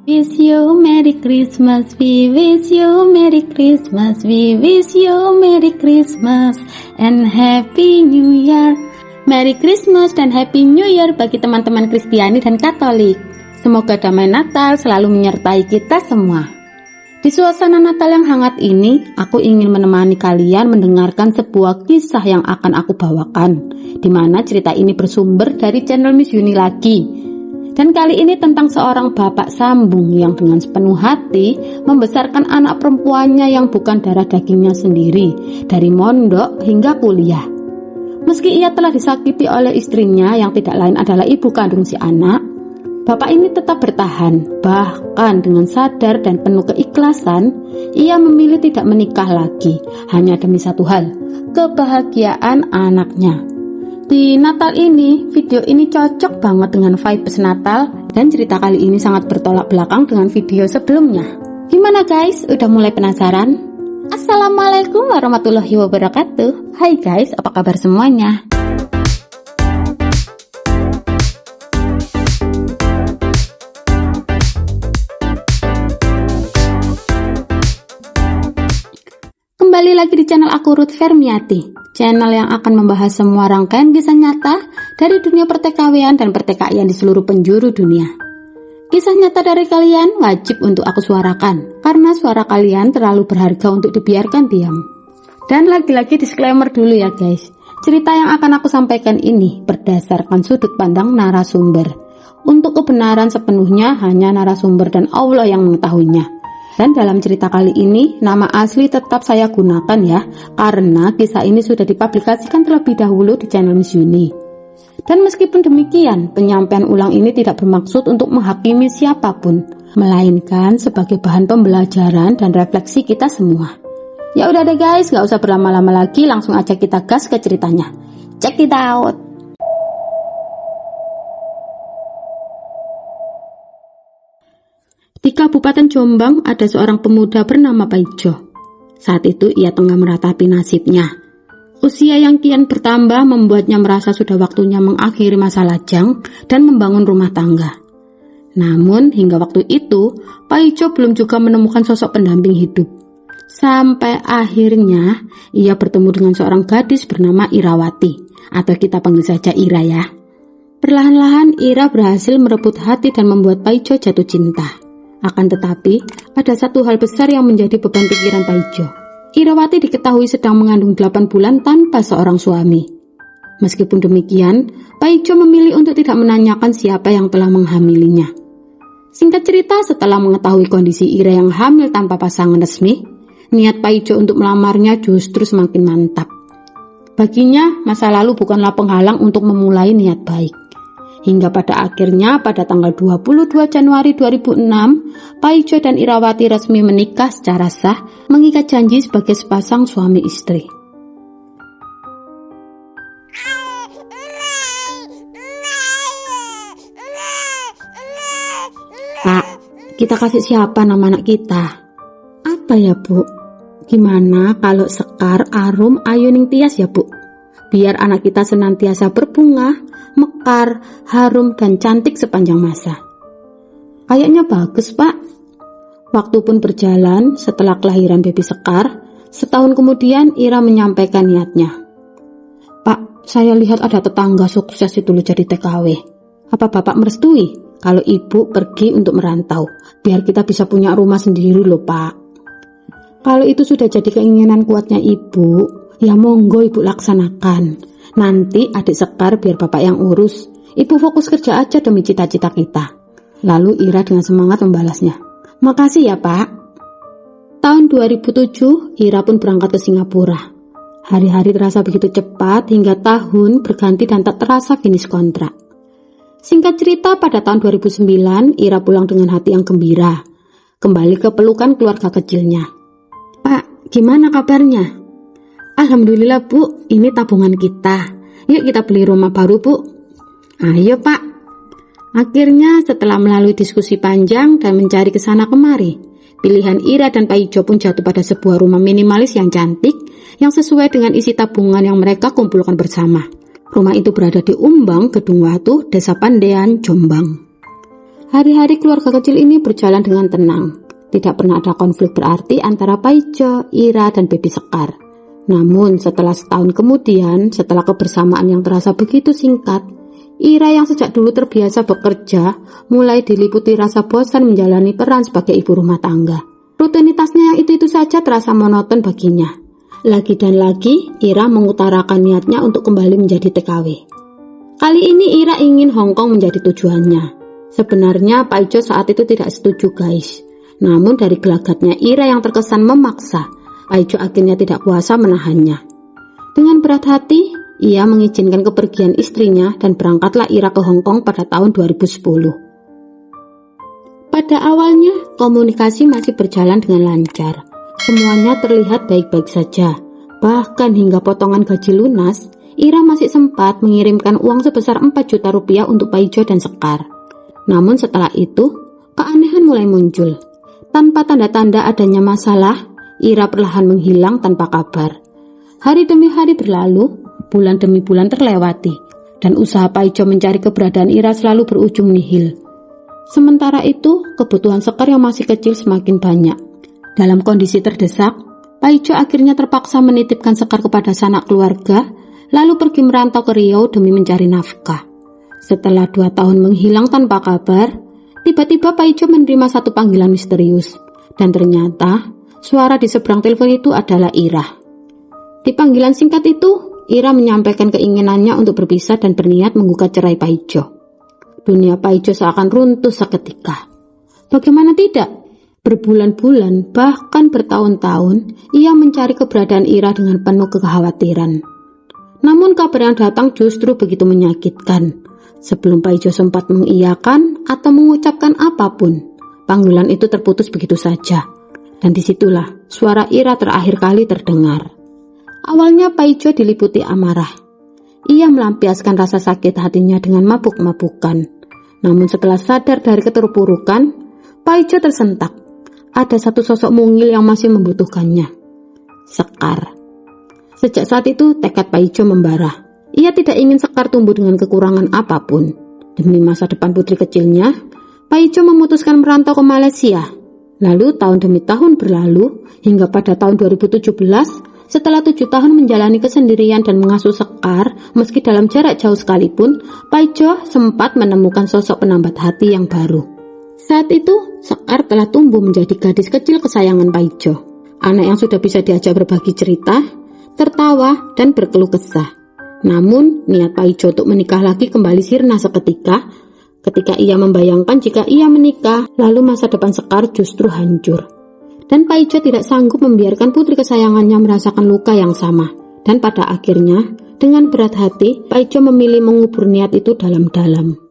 Wish you Merry Christmas, we wish you Merry Christmas, we wish you Merry Christmas and Happy New Year. Merry Christmas dan Happy New Year bagi teman-teman Kristiani dan Katolik. Semoga damai Natal selalu menyertai kita semua. Di suasana Natal yang hangat ini, aku ingin menemani kalian mendengarkan sebuah kisah yang akan aku bawakan, di mana cerita ini bersumber dari channel Miss Yuni lagi. Dan kali ini tentang seorang bapak sambung yang dengan sepenuh hati membesarkan anak perempuannya yang bukan darah dagingnya sendiri, dari mondok hingga kuliah. Meski ia telah disakiti oleh istrinya yang tidak lain adalah ibu kandung si anak, bapak ini tetap bertahan. Bahkan dengan sadar dan penuh keikhlasan, ia memilih tidak menikah lagi, hanya demi satu hal, kebahagiaan anaknya. Di Natal ini, video ini cocok banget dengan vibes Natal dan cerita kali ini sangat bertolak belakang dengan video sebelumnya. Gimana guys? Udah mulai penasaran? Assalamualaikum warahmatullahi wabarakatuh. Hai guys, apa kabar semuanya? Kembali lagi di channel aku Ruth Fermiati, channel yang akan membahas semua rangkaian kisah nyata dari dunia pertekawuan dan pertikaian di seluruh penjuru dunia. Kisah nyata dari kalian wajib untuk aku suarakan, karena suara kalian terlalu berharga untuk dibiarkan diam. Dan lagi-lagi disclaimer dulu ya guys, cerita yang akan aku sampaikan ini berdasarkan sudut pandang narasumber. Untuk kebenaran sepenuhnya hanya narasumber dan Allah yang mengetahuinya. Dan dalam cerita kali ini, nama asli tetap saya gunakan ya, karena kisah ini sudah dipublikasikan terlebih dahulu di channel Miss Yuni. Dan meskipun demikian, penyampaian ulang ini tidak bermaksud untuk menghakimi siapapun, melainkan sebagai bahan pembelajaran dan refleksi kita semua. Ya udah deh guys, gak usah berlama-lama lagi, langsung aja kita gas ke ceritanya. Check it out! Di Kabupaten Jombang ada seorang pemuda bernama Paijo. Saat itu ia tengah meratapi nasibnya. Usia yang kian bertambah membuatnya merasa sudah waktunya mengakhiri masa lajang dan membangun rumah tangga. Namun hingga waktu itu, Paijo belum juga menemukan sosok pendamping hidup. Sampai akhirnya ia bertemu dengan seorang gadis bernama Irawati, atau kita panggil saja Ira ya. Perlahan-lahan Ira berhasil merebut hati dan membuat Paijo jatuh cinta. Akan tetapi, ada satu hal besar yang menjadi beban pikiran Paijo. Irawati diketahui sedang mengandung 8 bulan tanpa seorang suami. Meskipun demikian, Paijo memilih untuk tidak menanyakan siapa yang telah menghamilinya. Singkat cerita, setelah mengetahui kondisi Ira yang hamil tanpa pasangan resmi, niat Paijo untuk melamarnya justru semakin mantap. Baginya, masa lalu bukanlah penghalang untuk memulai niat baik. Hingga pada akhirnya pada tanggal 22 Januari 2006, Paijo dan Irawati resmi menikah secara sah, mengikat janji sebagai sepasang suami istri. Pak, kita kasih siapa nama anak kita? Apa ya Bu? Gimana kalau Sekar, Arum, Ayu, Ning Tias ya Bu? Biar anak kita senantiasa berbunga, mekar, harum, dan cantik sepanjang masa. Kayaknya bagus Pak. Waktu pun berjalan, setelah kelahiran baby Sekar, setahun kemudian Ira menyampaikan niatnya. Pak, saya lihat ada tetangga sukses itu loh jadi TKW. Apa Bapak merestui kalau Ibu pergi untuk merantau, biar kita bisa punya rumah sendiri loh Pak. Kalau itu sudah jadi keinginan kuatnya Ibu, ya monggo Ibu laksanakan. Nanti adik Sekar biar Bapak yang urus. Ibu fokus kerja aja demi cita-cita kita. Lalu Ira dengan semangat membalasnya. Makasih ya Pak. Tahun 2007, Ira pun berangkat ke Singapura. Hari-hari terasa begitu cepat hingga tahun berganti dan tak terasa finish kontrak. Singkat cerita, pada tahun 2009, Ira pulang dengan hati yang gembira. Kembali ke pelukan keluarga kecilnya. Pak, gimana kabarnya? Alhamdulillah Bu, ini tabungan kita. Yuk kita beli rumah baru Bu. Ayo Pak. Akhirnya setelah melalui diskusi panjang dan mencari kesana kemari, pilihan Ira dan Paijo pun jatuh pada sebuah rumah minimalis yang cantik, yang sesuai dengan isi tabungan yang mereka kumpulkan bersama. Rumah itu berada di Umbang, Gedung Watu, Desa Pandean, Jombang. Hari-hari keluarga kecil ini berjalan dengan tenang. Tidak pernah ada konflik berarti antara Paijo, Ira, dan Baby Sekar. Namun setelah setahun kemudian, setelah kebersamaan yang terasa begitu singkat, Ira yang sejak dulu terbiasa bekerja, mulai diliputi rasa bosan menjalani peran sebagai ibu rumah tangga. Rutinitasnya yang itu-itu saja terasa monoton baginya. Lagi dan lagi, Ira mengutarakan niatnya untuk kembali menjadi TKW. Kali ini Ira ingin Hong Kong menjadi tujuannya. Sebenarnya Paijo saat itu tidak setuju guys. Namun dari gelagatnya Ira yang terkesan memaksa, Paijo akhirnya tidak kuasa menahannya. Dengan berat hati, ia mengizinkan kepergian istrinya dan berangkatlah Ira ke Hong Kong pada tahun 2010. Pada awalnya, komunikasi masih berjalan dengan lancar. Semuanya terlihat baik-baik saja. Bahkan hingga potongan gaji lunas, Ira masih sempat mengirimkan uang sebesar 4 juta rupiah untuk Paijo dan Sekar. Namun setelah itu, keanehan mulai muncul. Tanpa tanda-tanda adanya masalah, Ira perlahan menghilang tanpa kabar. Hari demi hari berlalu, bulan demi bulan terlewati, dan usaha Paijo mencari keberadaan Ira selalu berujung nihil. Sementara itu, kebutuhan Sekar yang masih kecil semakin banyak. Dalam kondisi terdesak, Paijo akhirnya terpaksa menitipkan Sekar kepada sanak keluarga, lalu pergi merantau ke Riau demi mencari nafkah. Setelah 2 tahun menghilang tanpa kabar, tiba-tiba Paijo menerima satu panggilan misterius, dan ternyata suara di seberang telepon itu adalah Ira. Di panggilan singkat itu, Ira menyampaikan keinginannya untuk berpisah dan berniat menggugat cerai Paijo. Dunia Paijo seakan runtuh seketika. Bagaimana tidak? Berbulan-bulan, bahkan bertahun-tahun, ia mencari keberadaan Ira dengan penuh kekhawatiran. Namun kabar yang datang justru begitu menyakitkan. Sebelum Paijo sempat mengiyakan atau mengucapkan apapun, panggilan itu terputus begitu saja. Dan disitulah suara Ira terakhir kali terdengar. Awalnya Paijo diliputi amarah. Ia melampiaskan rasa sakit hatinya dengan mabuk-mabukan. Namun setelah sadar dari keterpurukan, Paijo tersentak. Ada satu sosok mungil yang masih membutuhkannya. Sekar. Sejak saat itu tekad Paijo membara. Ia tidak ingin Sekar tumbuh dengan kekurangan apapun. Demi masa depan putri kecilnya, Paijo memutuskan merantau ke Malaysia. Lalu tahun demi tahun berlalu, hingga pada tahun 2017, setelah 7 tahun menjalani kesendirian dan mengasuh Sekar, meski dalam jarak jauh sekalipun, Paijo sempat menemukan sosok penambat hati yang baru. Saat itu, Sekar telah tumbuh menjadi gadis kecil kesayangan Paijo. Anak yang sudah bisa diajak berbagi cerita, tertawa, dan berkeluh kesah. Namun, niat Paijo untuk menikah lagi kembali sirna seketika, ketika ia membayangkan jika ia menikah, lalu masa depan Sekar justru hancur. Dan Paijo tidak sanggup membiarkan putri kesayangannya merasakan luka yang sama. Dan pada akhirnya, dengan berat hati, Paijo memilih mengubur niat itu dalam-dalam.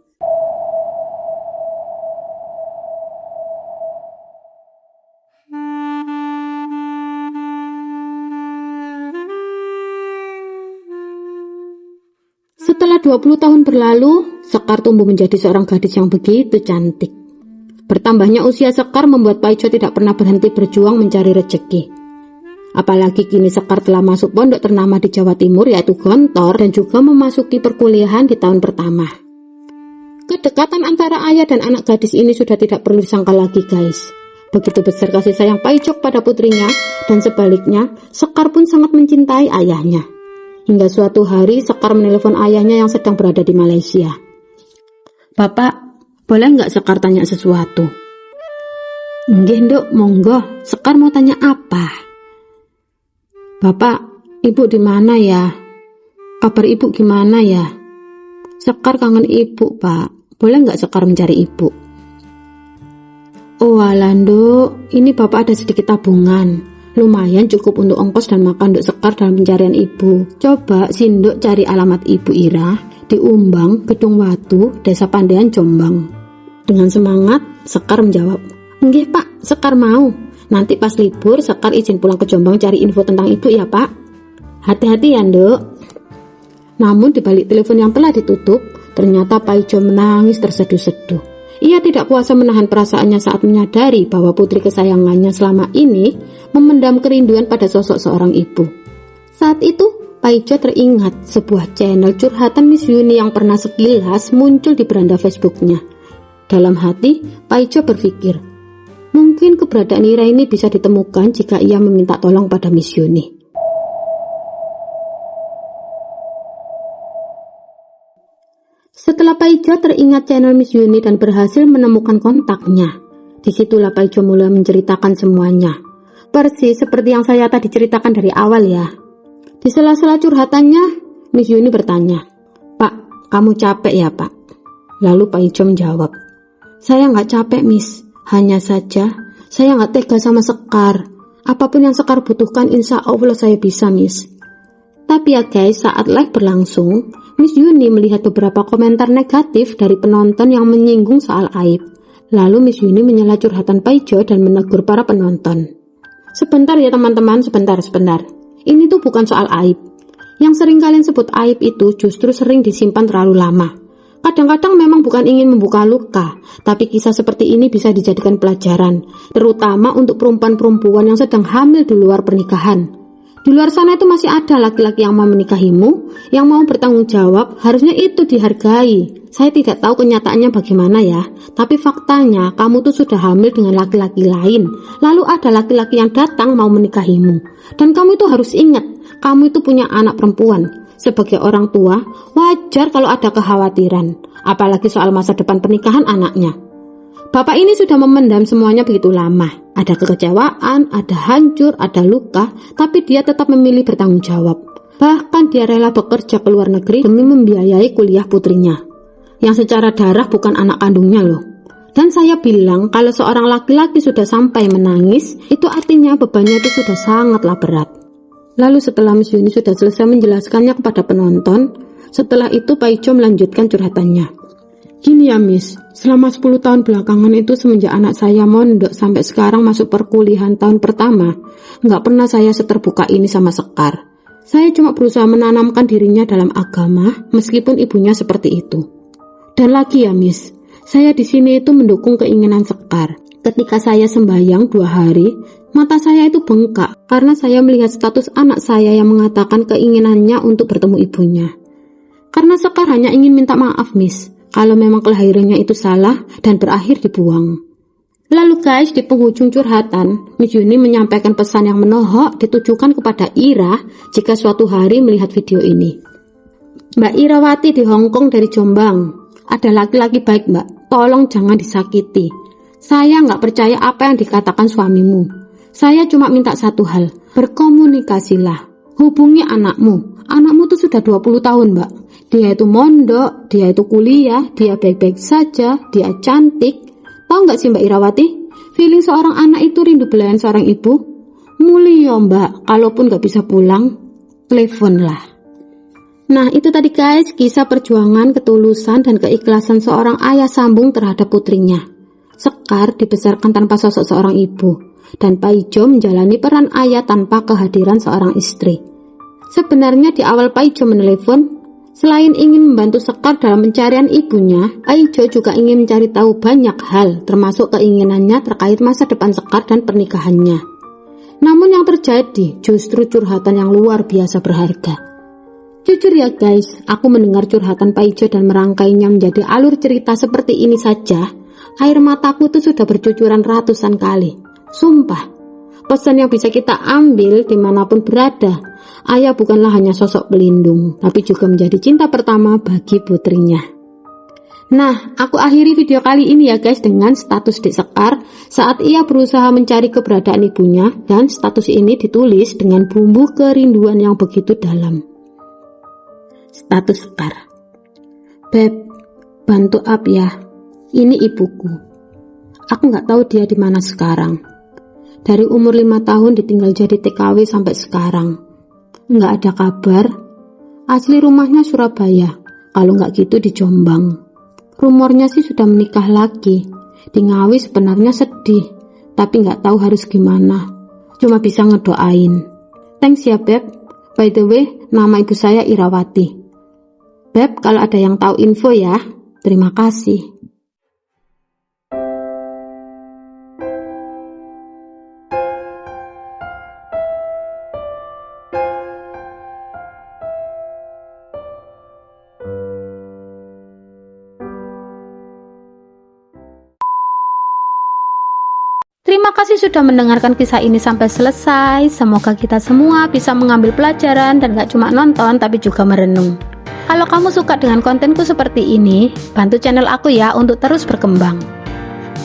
Setelah 20 tahun berlalu, Sekar tumbuh menjadi seorang gadis yang begitu cantik. Bertambahnya usia Sekar membuat Paijo tidak pernah berhenti berjuang mencari rezeki. Apalagi kini Sekar telah masuk pondok ternama di Jawa Timur yaitu Gontor dan juga memasuki perkuliahan di tahun pertama. Kedekatan antara ayah dan anak gadis ini sudah tidak perlu disangka lagi guys. Begitu besar kasih sayang Paijo pada putrinya dan sebaliknya Sekar pun sangat mencintai ayahnya. Hingga suatu hari Sekar menelpon ayahnya yang sedang berada di Malaysia. "Bapak, boleh nggak Sekar tanya sesuatu?" "Nggih, Nduk, monggo. Sekar mau tanya apa?" "Bapak, ibu di mana ya? Kabar ibu gimana ya?" "Sekar kangen ibu, Pak. Boleh nggak Sekar mencari ibu?" "Oh alah, Nduk, ini Bapak ada sedikit tabungan. Lumayan cukup untuk ongkos dan makan Nduk Sekar dalam pencarian ibu. Coba si Nduk cari alamat ibu Ira di Umbang, Gedung Watu, Desa Pandean, Jombang." Dengan semangat, Sekar menjawab, "Nggih Pak, Sekar mau. Nanti pas libur, Sekar izin pulang ke Jombang cari info tentang ibu ya Pak." "Hati-hati ya Nduk." Namun di balik telepon yang telah ditutup, ternyata Paijo menangis terseduh-seduh. Ia tidak kuasa menahan perasaannya saat menyadari bahwa putri kesayangannya selama ini memendam kerinduan pada sosok seorang ibu. Saat itu, Paijo teringat sebuah channel curhatan Miss Yuni yang pernah sekilas muncul di beranda Facebooknya. Dalam hati, Pak Ijo berpikir, mungkin keberadaan Ira ini bisa ditemukan jika ia meminta tolong pada Miss Yuni. Setelah Pak Ijo teringat channel Miss Yuni dan berhasil menemukan kontaknya, disitulah Pak Ijo mulai menceritakan semuanya. Persis seperti yang saya tadi ceritakan dari awal ya. Di sela-sela curhatannya, Miss Yuni bertanya, "Pak, kamu capek ya Pak?" Lalu Pak Ijo menjawab, "Saya nggak capek Miss, hanya saja saya nggak tega sama Sekar. Apapun yang Sekar butuhkan insya Allah saya bisa Miss." Tapi ya guys, saat live berlangsung, Miss Yuni melihat beberapa komentar negatif dari penonton yang menyinggung soal aib. Lalu Miss Yuni menyela curhatan Pak Ijo dan menegur para penonton. "Sebentar ya teman-teman, sebentar. Ini tuh bukan soal aib. Yang sering kalian sebut aib itu justru sering disimpan terlalu lama. Kadang-kadang memang bukan ingin membuka luka, tapi kisah seperti ini bisa dijadikan pelajaran, terutama untuk perempuan-perempuan yang sedang hamil di luar pernikahan. Di luar sana itu masih ada laki-laki yang mau menikahimu, yang mau bertanggung jawab, harusnya itu dihargai. Saya tidak tahu kenyataannya bagaimana ya, tapi faktanya kamu tuh sudah hamil dengan laki-laki lain. Lalu ada laki-laki yang datang mau menikahimu. Dan kamu itu harus ingat, kamu itu punya anak perempuan. Sebagai orang tua, wajar kalau ada kekhawatiran, apalagi soal masa depan pernikahan anaknya. Bapak ini sudah memendam semuanya begitu lama. Ada kekecewaan, ada hancur, ada luka, tapi dia tetap memilih bertanggung jawab. Bahkan dia rela bekerja ke luar negeri demi membiayai kuliah putrinya, yang secara darah bukan anak kandungnya loh. Dan saya bilang kalau seorang laki-laki sudah sampai menangis, itu artinya bebannya itu sudah sangatlah berat. Lalu setelah Miss Yuni sudah selesai menjelaskannya kepada penonton, setelah itu Pak Ijo melanjutkan curhatannya. "Gini ya Miss, selama 10 tahun belakangan itu semenjak anak saya mondok sampai sekarang masuk perkuliahan tahun pertama, nggak pernah saya seterbuka ini sama Sekar. Saya cuma berusaha menanamkan dirinya dalam agama meskipun ibunya seperti itu. Dan lagi ya Miss, saya di sini itu mendukung keinginan Sekar. Ketika saya sembahyang 2 hari, mata saya itu bengkak karena saya melihat status anak saya yang mengatakan keinginannya untuk bertemu ibunya. Karena Sekar hanya ingin minta maaf Miss, kalau memang kelahirannya itu salah dan berakhir dibuang." Lalu guys, di penghujung curhatan, Miss Yuni menyampaikan pesan yang menohok ditujukan kepada Ira jika suatu hari melihat video ini. "Mbak Irawati di Hong Kong dari Jombang, ada laki-laki baik Mbak, tolong jangan disakiti. Saya nggak percaya apa yang dikatakan suamimu. Saya cuma minta satu hal, berkomunikasilah. Hubungi anakmu. Anakmu tuh sudah 20 tahun Mbak. Dia itu mondok, dia itu kuliah, dia baik-baik saja, dia cantik. Tahu nggak sih Mbak Irawati, feeling seorang anak itu rindu belayan seorang ibu. Mulia Mbak, kalaupun nggak bisa pulang, teleponlah." Nah itu tadi guys, kisah perjuangan, ketulusan, dan keikhlasan seorang ayah sambung terhadap putrinya. Sekar dibesarkan tanpa sosok seorang ibu, dan Pak Ijo menjalani peran ayah tanpa kehadiran seorang istri. Sebenarnya di awal Pak Ijo menelepon, selain ingin membantu Sekar dalam pencarian ibunya, Pak Ijo juga ingin mencari tahu banyak hal, termasuk keinginannya terkait masa depan Sekar dan pernikahannya. Namun yang terjadi justru curhatan yang luar biasa berharga. Jujur ya guys, aku mendengar curhatan Pak Ijo dan merangkainya menjadi alur cerita seperti ini saja, air mataku tuh sudah bercucuran ratusan kali. Sumpah, pesan yang bisa kita ambil dimanapun berada, ayah bukanlah hanya sosok pelindung, tapi juga menjadi cinta pertama bagi putrinya. Nah, aku akhiri video kali ini ya guys dengan status Dek Sekar saat ia berusaha mencari keberadaan ibunya, dan status ini ditulis dengan bumbu kerinduan yang begitu dalam. Status Sekar. "Beb, bantu up ya. Ini ibuku. Aku nggak tahu dia di mana sekarang. Dari umur 5 tahun ditinggal jadi TKW sampai sekarang. Nggak ada kabar. Asli rumahnya Surabaya, kalau nggak gitu di Jombang. Rumornya sih sudah menikah lagi. Di Ngawi sebenarnya sedih, tapi nggak tahu harus gimana. Cuma bisa ngedoain. Thanks ya Beb. By the way, nama ibu saya Irawati. Beb, kalau ada yang tahu info ya. Terima kasih." Terima kasih sudah mendengarkan kisah ini sampai selesai. Semoga kita semua bisa mengambil pelajaran dan gak cuma nonton tapi juga merenung. Kalau kamu suka dengan kontenku seperti ini, bantu channel aku ya untuk terus berkembang.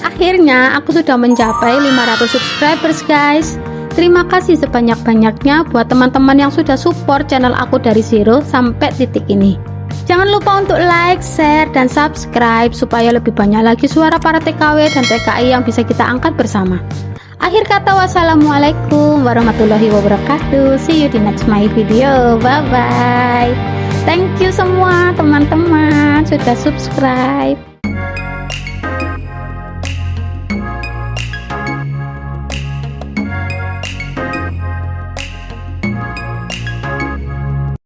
Akhirnya aku sudah mencapai 500 subscribers guys. Terima kasih sebanyak-banyaknya buat teman-teman yang sudah support channel aku dari zero sampai titik ini. Jangan lupa untuk like, share, dan subscribe supaya lebih banyak lagi suara para TKW dan TKI yang bisa kita angkat bersama. Akhir kata, wassalamualaikum warahmatullahi wabarakatuh. See you di next my video. Bye bye. Thank you semua teman-teman sudah subscribe.